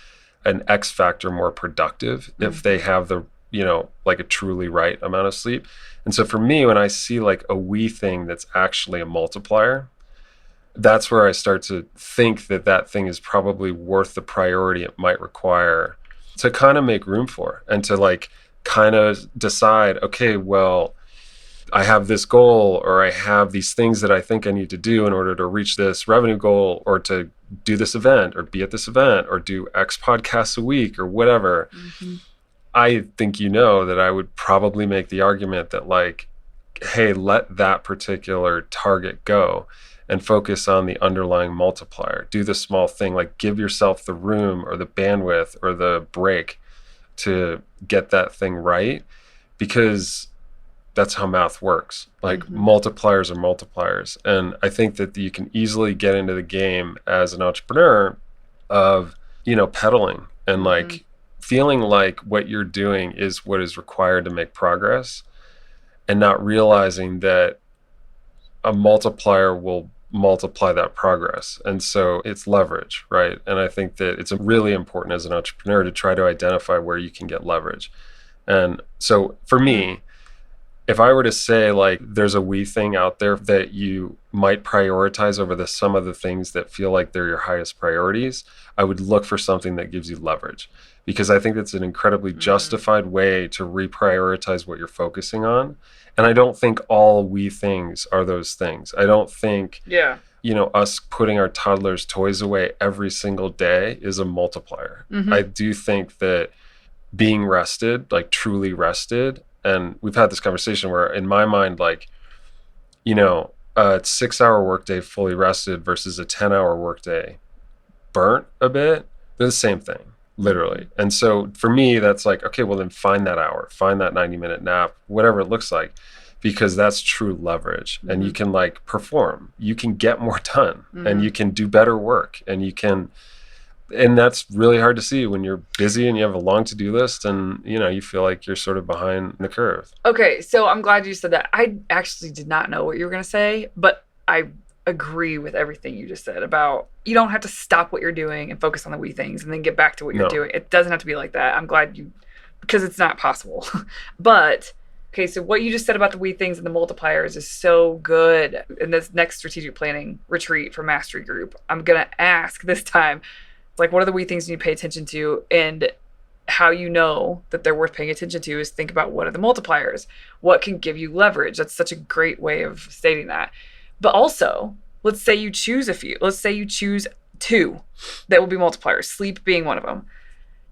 an X factor more productive if they have the, like a truly right amount of sleep. And so for me, when I see like a wee thing that's actually a multiplier, that's where I start to think that that thing is probably worth the priority it might require to kind of make room for, and to like kind of decide, okay, well, I have this goal, or I have these things that I think I need to do in order to reach this revenue goal, or to do this event, or be at this event, or do X podcasts a week, or whatever. Mm-hmm. I think that I would probably make the argument that, like, hey, let that particular target go and focus on the underlying multiplier. Do the small thing, like give yourself the room or the bandwidth or the break to get that thing right, because that's how math works. Like multipliers are multipliers. And I think that you can easily get into the game as an entrepreneur of, pedaling and like feeling like what you're doing is what is required to make progress, and not realizing that a multiplier will multiply that progress. And so it's leverage, right? And I think that it's really important as an entrepreneur to try to identify where you can get leverage. And so for me, if I were to say, like, there's a we thing out there that you might prioritize over some of the things that feel like they're your highest priorities, I would look for something that gives you leverage, because I think that's an incredibly justified way to reprioritize what you're focusing on. And I don't think all we things are those things. I don't think, us putting our toddlers' toys away every single day is a multiplier. I do think that being rested, like truly rested, and we've had this conversation where in my mind, like, a 6-hour workday fully rested versus a 10-hour workday burnt a bit, they're the same thing, literally. And so for me, that's like, okay, well then find that hour, find that 90-minute nap, whatever it looks like, because that's true leverage. And you can like perform, you can get more done, and you can do better work, and that's really hard to see when you're busy and you have a long to-do list and, you feel like you're sort of behind the curve. Okay, so I'm glad you said that. I actually did not know what you were going to say, but I agree with everything you just said about you don't have to stop what you're doing and focus on the wee things and then get back to what you're doing. It doesn't have to be like that. I'm glad because it's not possible. But, okay, so what you just said about the wee things and the multipliers is so good. In this next strategic planning retreat for Mastery Group, I'm going to ask this time, like, what are the wee things you need to pay attention to? And how you know that they're worth paying attention to is think about what are the multipliers? What can give you leverage? That's such a great way of stating that. But also, let's say you choose a few. Let's say you choose 2 that will be multipliers, sleep being one of them.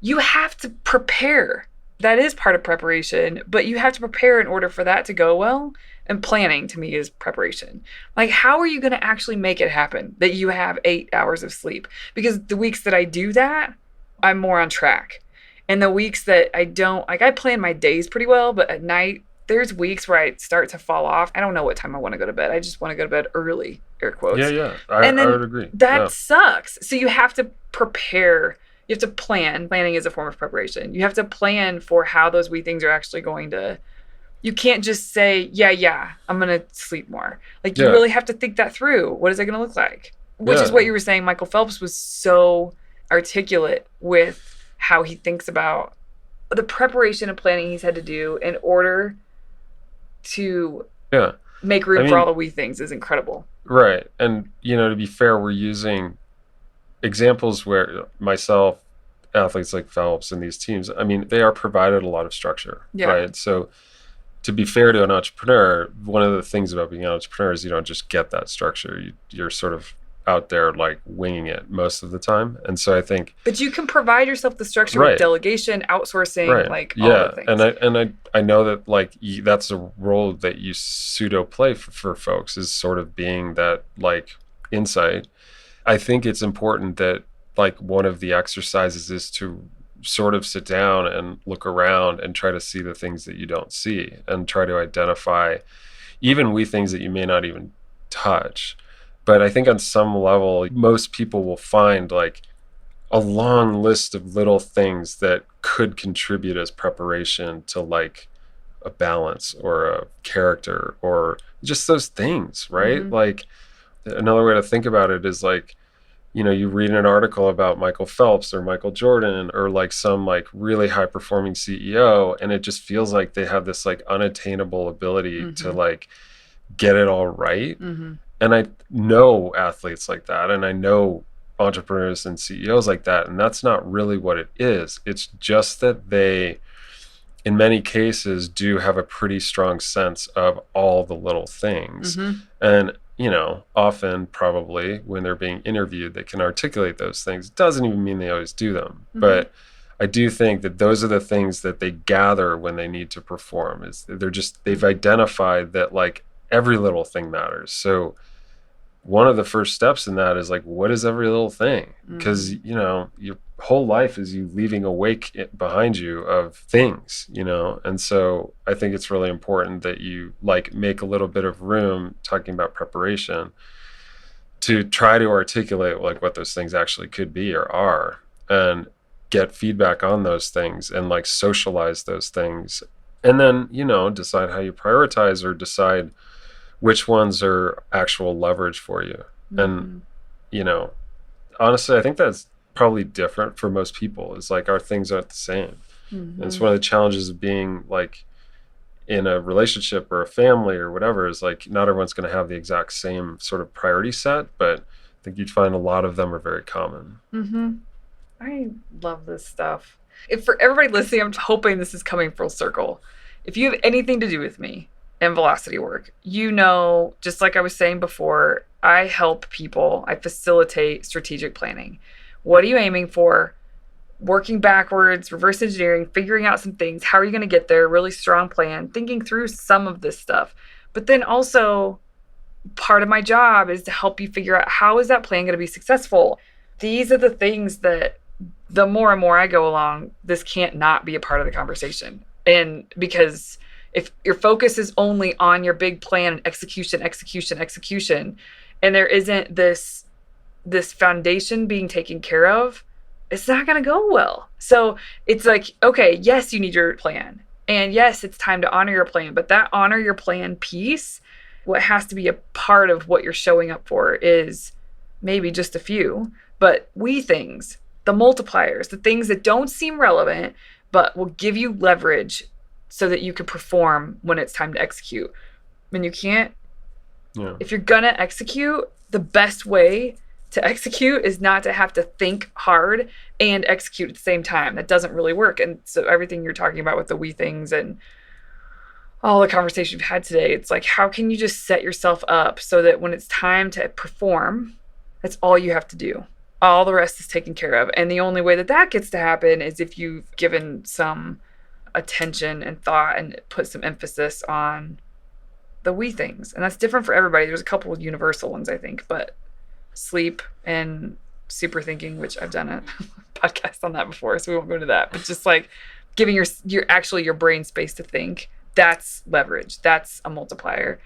You have to prepare. That is part of preparation, but you have to prepare in order for that to go well. And planning, to me, is preparation. Like, how are you going to actually make it happen that you have 8 hours of sleep? Because the weeks that I do that, I'm more on track. And the weeks that I don't, like, I plan my days pretty well, but at night, there's weeks where I start to fall off. I don't know what time I want to go to bed. I just want to go to bed early, air quotes. Yeah. I would agree. That sucks. So you have to prepare. You have to plan. Planning is a form of preparation. You have to plan for how those wee things are actually going to. You can't just say, yeah, I'm going to sleep more. Like, you really have to think that through. What is it going to look like? Which is what you were saying. Michael Phelps was so articulate with how he thinks about the preparation and planning he's had to do in order to make room for all the wee things is incredible. Right. And, to be fair, we're using examples where myself, athletes like Phelps and these teams, they are provided a lot of structure, right? So to be fair to an entrepreneur, one of the things about being an entrepreneur is you don't just get that structure. You're sort of out there like winging it most of the time. And so I think, but you can provide yourself the structure with delegation, outsourcing, like all the things. And I know that like that's a role that you pseudo play for folks, is sort of being that like insight. I think it's important that like one of the exercises is to sort of sit down and look around and try to see the things that you don't see, and try to identify even wee things that you may not even touch. But I think on some level, most people will find like a long list of little things that could contribute as preparation to like a balance or a character or just those things, right? Like another way to think about it is like, you read an article about Michael Phelps or Michael Jordan or like some like really high performing CEO, and it just feels like they have this like unattainable ability to like get it all right. And I know athletes like that, and I know entrepreneurs and CEOs like that, and that's not really what it is. It's just that they, in many cases, do have a pretty strong sense of all the little things. Mm-hmm. And, often probably when they're being interviewed, they can articulate those things. It doesn't even mean they always do them. Mm-hmm. But I do think that those are the things that they gather when they need to perform. Is they've identified that like every little thing matters. So one of the first steps in that is like, what is every little thing? Because, your whole life is you leaving a wake behind you of things, And so I think it's really important that you like make a little bit of room talking about preparation to try to articulate like what those things actually could be or are, and get feedback on those things and like socialize those things. And then, decide how you prioritize or decide which ones are actual leverage for you. Mm-hmm. And, honestly, I think that's probably different for most people. It's like our things aren't the same. Mm-hmm. And it's one of the challenges of being like in a relationship or a family or whatever, is like not everyone's going to have the exact same sort of priority set, but I think you'd find a lot of them are very common. Mm-hmm. I love this stuff. If for everybody listening, I'm hoping this is coming full circle. If you have anything to do with me and velocity work, just like I was saying before, I help people. I facilitate strategic planning. What are you aiming for? Working backwards, reverse engineering, figuring out some things. How are you going to get there? Really strong plan, thinking through some of this stuff. But then also part of my job is to help you figure out, how is that plan going to be successful? These are the things that the more and more I go along, this can't not be a part of the conversation. And because if your focus is only on your big plan and execution, and there isn't this foundation being taken care of, it's not going to go well. So it's like, okay, yes, you need your plan. And yes, it's time to honor your plan. But that honor your plan piece, what has to be a part of what you're showing up for is maybe just a few, but things, the multipliers, the things that don't seem relevant, but will give you leverage so that you can perform when it's time to execute. When you can't, if you're going to execute, the best way to execute is not to have to think hard and execute at the same time. That doesn't really work. And so everything you're talking about with the things and all the conversation we've had today, it's like, how can you just set yourself up so that when it's time to perform, that's all you have to do. All the rest is taken care of. And the only way that gets to happen is if you've given some attention and thought and put some emphasis on the things. And that's different for everybody. There's a couple of universal ones, I think, but sleep and super thinking, which I've done a podcast on that before, so we won't go into that. But just like giving your brain space to think, that's leverage. That's a multiplier.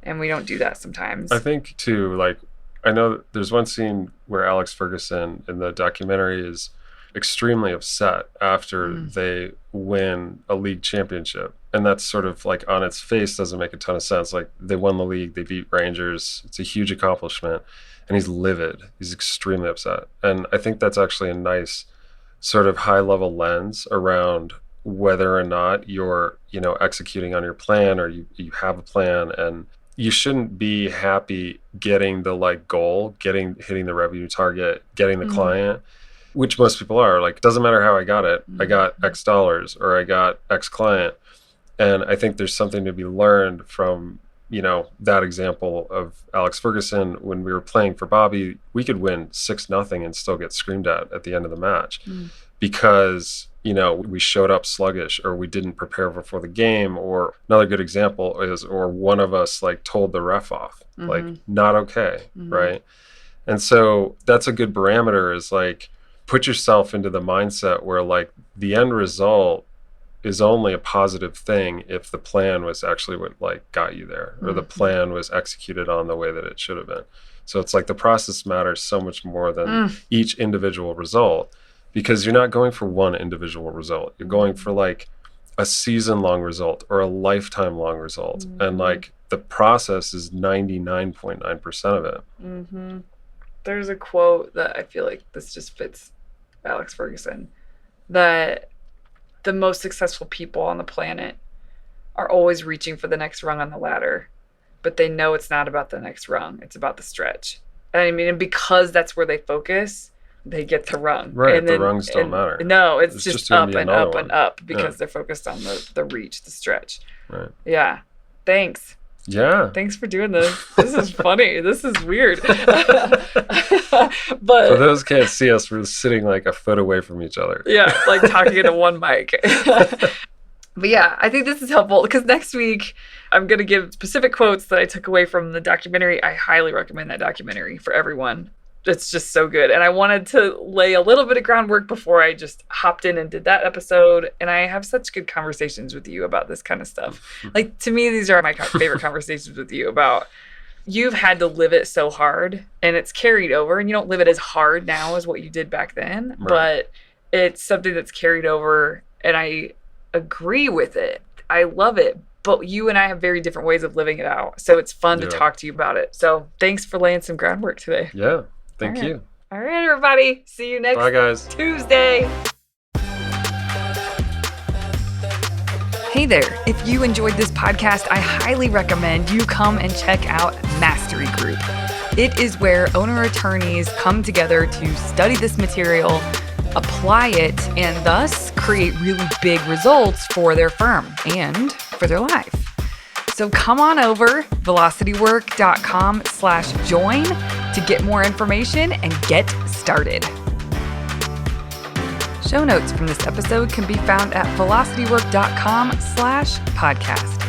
And we don't do that sometimes. I think too, like, I know there's one scene where Alex Ferguson in the documentary is extremely upset after they win a league championship. And that's sort of like on its face doesn't make a ton of sense. Like, they won the league, they beat Rangers. It's a huge accomplishment. And he's livid. He's extremely upset. And I think that's actually a nice sort of high level lens around whether or not you're, executing on your plan, or you have a plan. And you shouldn't be happy getting the like goal, hitting the revenue target, getting the client, which most people are. Like, doesn't matter how I got it. I got X dollars or I got X client. And I think there's something to be learned from, that example of Alex Ferguson. When we were playing for Bobby, we could win 6-0 and still get screamed at the end of the match because, we showed up sluggish, or we didn't prepare before the game. Or another good example is, or one of us like told the ref off, like, not okay. Right. And so that's a good barometer, is like, put yourself into the mindset where like the end result is only a positive thing if the plan was actually what like got you there, or the plan was executed on the way that it should have been. So it's like the process matters so much more than each individual result, because you're not going for one individual result. You're going for like a season-long result or a lifetime-long result. And like the process is 99.9% of it. There's a quote that I feel like this just fits Alex Ferguson, that the most successful people on the planet are always reaching for the next rung on the ladder. but they know it's not about the next rung. It's about the stretch. And because that's where they focus, they get the rung. Right, and the rungs don't matter. No, it's just up and up and up because Yeah. they're focused on the reach, the stretch. Right. Yeah. Thanks. Yeah. Thanks for doing this. This is funny. This is weird. But for those who can't see us, we're sitting like a foot away from each other. Yeah, like talking into one mic. But yeah, I think this is helpful because next week I'm going to give specific quotes that I took away from the documentary. I highly recommend that documentary for everyone. It's just so good. And I wanted to lay a little bit of groundwork before I just hopped in and did that episode. And I have such good conversations with you about this kind of stuff. Like, to me, these are my favorite conversations with you about you've had to live it so hard and it's carried over, and you don't live it as hard now as what you did back then, right. But it's something that's carried over, and I agree with it. I love it. But you and I have very different ways of living it out. So it's fun to talk to you about it. So thanks for laying some groundwork today. Yeah. Thank you. All right, everybody. See you next Bye, guys. Tuesday. Hey there. If you enjoyed this podcast, I highly recommend you come and check out Mastery Group. It is where owner attorneys come together to study this material, apply it, and thus create really big results for their firm and for their life. So come on over, velocitywork.com/join to get more information and get started. Show notes from this episode can be found at velocitywork.com/podcast.